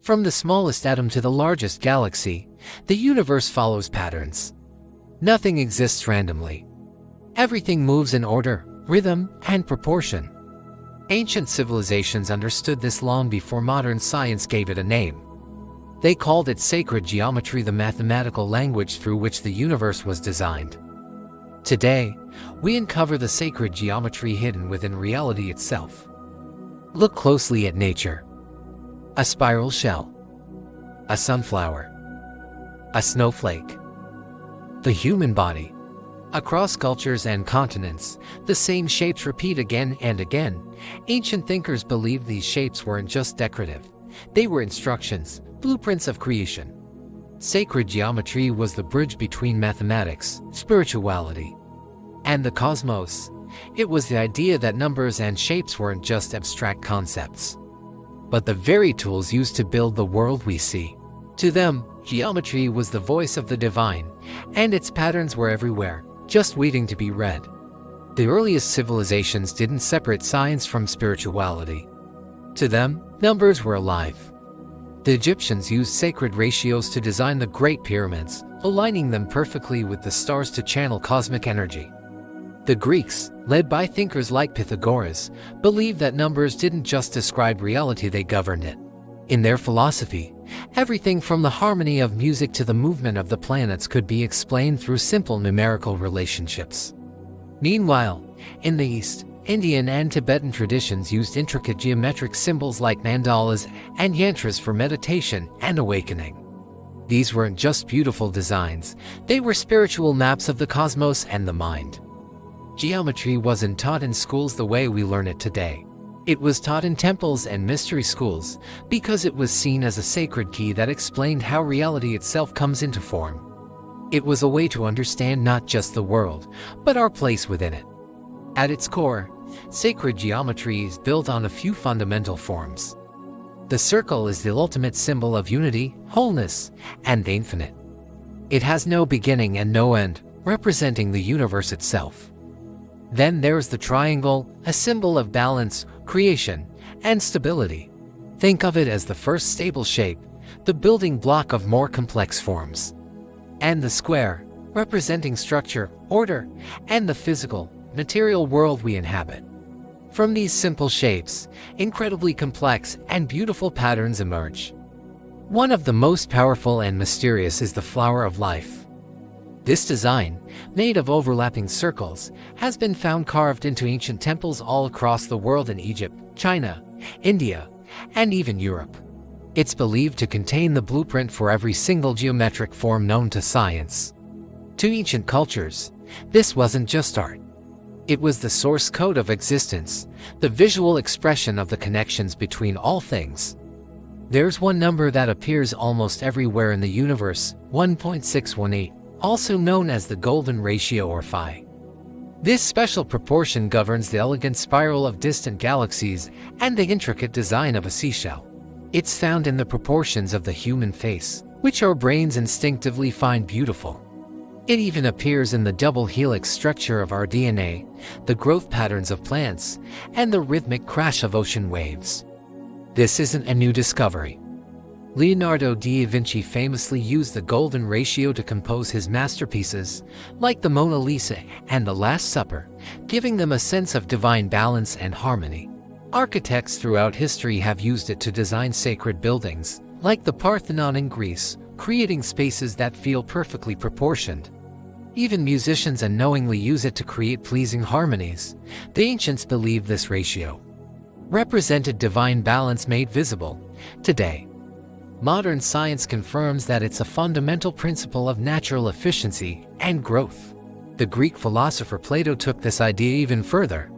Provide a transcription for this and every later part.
From the smallest atom to the largest galaxy, the universe follows patterns. Nothing exists randomly. Everything moves in order, rhythm, and proportion. Ancient civilizations understood this long before modern science gave it a name. They called it sacred geometry, the mathematical language through which the universe was designed. Today, we uncover the sacred geometry hidden within reality itself. Look closely at nature. A spiral shell. A sunflower. A snowflake. The human body. Across cultures and continents, the same shapes repeat again and again. Ancient thinkers believed these shapes weren't just decorative. They were instructions, blueprints of creation. Sacred geometry was the bridge between mathematics, spirituality, and the cosmos. It was the idea that numbers and shapes weren't just abstract concepts, but the very tools used to build the world we see. To them, geometry was the voice of the divine, and its patterns were everywhere, just waiting to be read. The earliest civilizations didn't separate science from spirituality. To them, numbers were alive. The Egyptians used sacred ratios to design the Great Pyramids, aligning them perfectly with the stars to channel cosmic energy. The Greeks, led by thinkers like Pythagoras, believed that numbers didn't just describe reality, they governed it. In their philosophy, everything from the harmony of music to the movement of the planets could be explained through simple numerical relationships. Meanwhile, in the East, Indian and Tibetan traditions used intricate geometric symbols like mandalas and yantras for meditation and awakening. These weren't just beautiful designs, they were spiritual maps of the cosmos and the mind. Geometry wasn't taught in schools the way we learn it today. It was taught in temples and mystery schools because it was seen as a sacred key that explained how reality itself comes into form. It was a way to understand not just the world, but our place within it. At its core, sacred geometry is built on a few fundamental forms. The circle is the ultimate symbol of unity, wholeness, and the infinite. It has no beginning and no end, representing the universe itself. Then there's the triangle, a symbol of balance, creation, and stability. Think of it as the first stable shape, the building block of more complex forms. And the square, representing structure, order, and the physical, material world we inhabit. From these simple shapes, incredibly complex and beautiful patterns emerge. One of the most powerful and mysterious is the flower of life. This design, made of overlapping circles, has been found carved into ancient temples all across the world in Egypt, China, India, and even Europe. It's believed to contain the blueprint for every single geometric form known to science. To ancient cultures, this wasn't just art. It was the source code of existence, the visual expression of the connections between all things. There's one number that appears almost everywhere in the universe, 1.618, also known as the golden ratio or phi. This special proportion governs the elegant spiral of distant galaxies and the intricate design of a seashell. It's found in the proportions of the human face, which our brains instinctively find beautiful. It even appears in the double helix structure of our DNA, the growth patterns of plants, and the rhythmic crash of ocean waves. This isn't a new discovery. Leonardo da Vinci famously used the golden ratio to compose his masterpieces, like the Mona Lisa and the Last Supper, giving them a sense of divine balance and harmony. Architects throughout history have used it to design sacred buildings, like the Parthenon in Greece, creating spaces that feel perfectly proportioned. Even musicians unknowingly use it to create pleasing harmonies. The ancients believed this ratio represented divine balance made visible. Today, modern science confirms that it's a fundamental principle of natural efficiency and growth. The Greek philosopher Plato took this idea even further.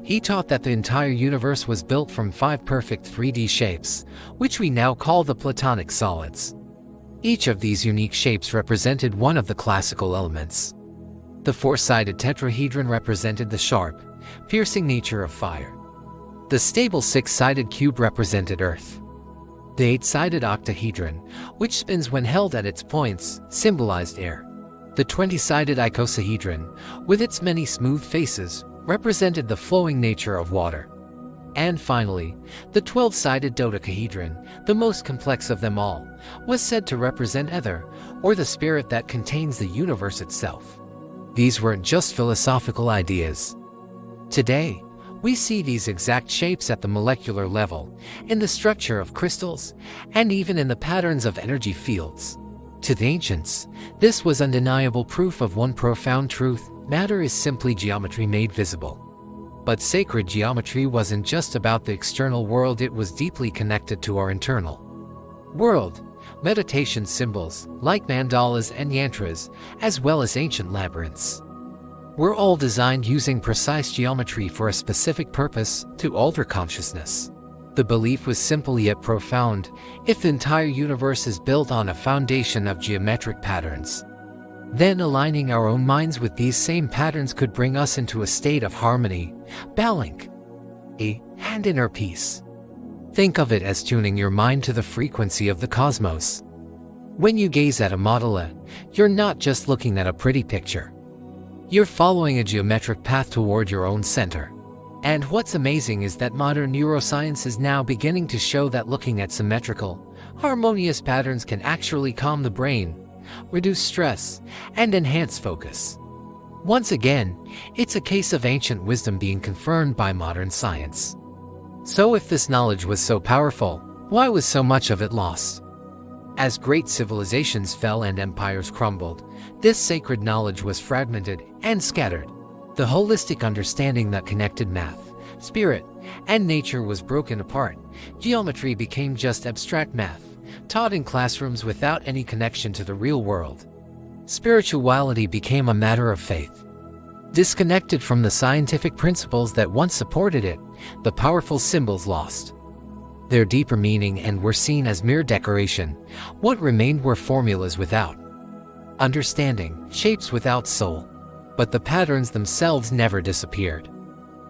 He taught that the entire universe was built from 5 perfect 3D shapes, which we now call the Platonic solids. Each of these unique shapes represented one of the classical elements. The 4-sided tetrahedron represented the sharp, piercing nature of fire. The stable 6-sided cube represented earth. The 8-sided octahedron, which spins when held at its points, symbolized air. The 20-sided icosahedron, with its many smooth faces, represented the flowing nature of water. And finally, the 12-sided dodecahedron, the most complex of them all, was said to represent ether, or the spirit that contains the universe itself. These weren't just philosophical ideas. Today, we see these exact shapes at the molecular level, in the structure of crystals, and even in the patterns of energy fields. To the ancients, this was undeniable proof of one profound truth: matter is simply geometry made visible. But sacred geometry wasn't just about the external world, it was deeply connected to our internal world. Meditation symbols, like mandalas and yantras, as well as ancient labyrinths, were all designed using precise geometry for a specific purpose: to alter consciousness. The belief was simple yet profound: if the entire universe is built on a foundation of geometric patterns, then aligning our own minds with these same patterns could bring us into a state of harmony, balance, and inner peace. Think of it as tuning your mind to the frequency of the cosmos. When you gaze at a mandala, you're not just looking at a pretty picture. You're following a geometric path toward your own center. And what's amazing is that modern neuroscience is now beginning to show that looking at symmetrical, harmonious patterns can actually calm the brain, reduce stress, and enhance focus. Once again, it's a case of ancient wisdom being confirmed by modern science. So if this knowledge was so powerful, why was so much of it lost? As great civilizations fell and empires crumbled, this sacred knowledge was fragmented and scattered. The holistic understanding that connected math, spirit, and nature was broken apart. Geometry became just abstract math, taught in classrooms without any connection to the real world. Spirituality became a matter of faith, disconnected from the scientific principles that once supported it. The powerful symbols lost their deeper meaning and were seen as mere decoration. What remained were formulas without understanding, shapes without soul. But the patterns themselves never disappeared.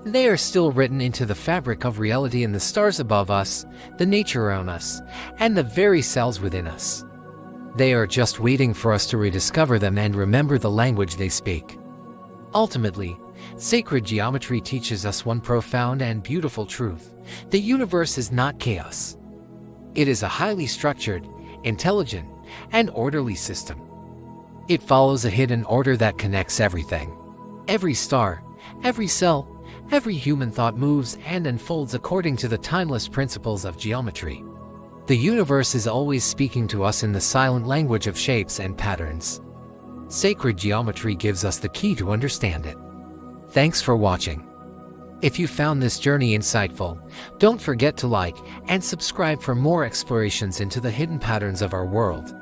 They are still written into the fabric of reality in the stars above us, the nature around us, and the very cells within us. They are just waiting for us to rediscover them and remember the language they speak. Ultimately, sacred geometry teaches us one profound and beautiful truth: the universe is not chaos. It is a highly structured, intelligent, and orderly system. It follows a hidden order that connects everything. Every star, every cell, every human thought moves and unfolds according to the timeless principles of geometry. The universe is always speaking to us in the silent language of shapes and patterns. Sacred geometry gives us the key to understand it. Thanks for watching. If you found this journey insightful, don't forget to like and subscribe for more explorations into the hidden patterns of our world.